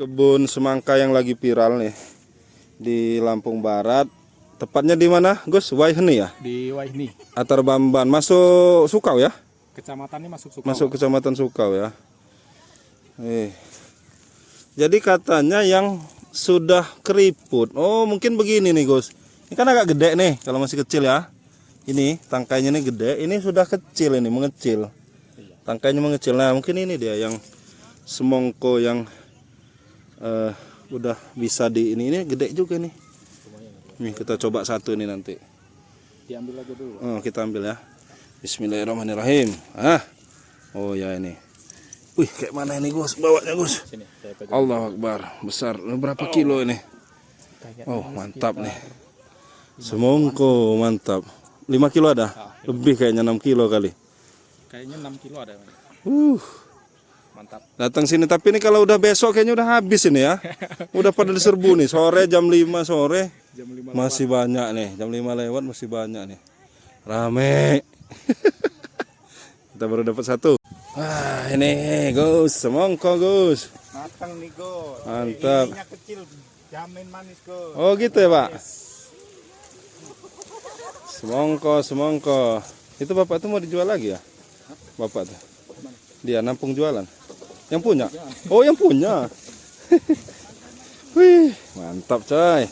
Kebun semangka yang lagi viral nih di Lampung Barat. Tepatnya di mana, Gus? Heni ya? Di Heni. Atarbamban. Masuk Sukau ya? Kecamatannya masuk Sukau. Masuk kecamatan Sukau ya. Jadi katanya yang sudah keriput. Oh, mungkin begini nih, Gus. Ini kan agak gede nih kalau masih kecil ya. Ini tangkainya ini gede, ini sudah kecil, ini mengecil. Tangkainya mengecil. Nah, mungkin ini dia yang semongko yang udah bisa di ini gede juga nih. Nih kita coba satu ini nanti. Diambil aja dulu. Oh, kita ambil ya. Bismillahirrahmanirrahim. Oh ya ini. Wih, kayak mana ini, Gus? Bawanya, Gus. Sini, Allahu Akbar. Besar. Berapa kilo ini? Oh, mantap nih. Semongko, mantap. 5 kilo ada? Lebih kayaknya 6 kilo kali. Kayaknya 6 kilo ada. Mantap. Datang sini, tapi ini kalau udah besok kayaknya udah habis ini ya. Udah pada diserbu nih. Sore jam 5 sore. Jam 5 masih banyak nih. Jam 5 lewat masih banyak nih. Rame. Kita baru dapat satu. Wah, ini Gus, semongko, Gus. Matang nih, Gus. Mantap. Ininya kecil, jamin manis, Gus. Oh, gitu ya, Pak. Semongko. Itu Bapak tuh mau dijual lagi ya? Bapak tuh. Dia nampung jualan. Yang punya? Oh, yang punya. Wih, mantap, coy.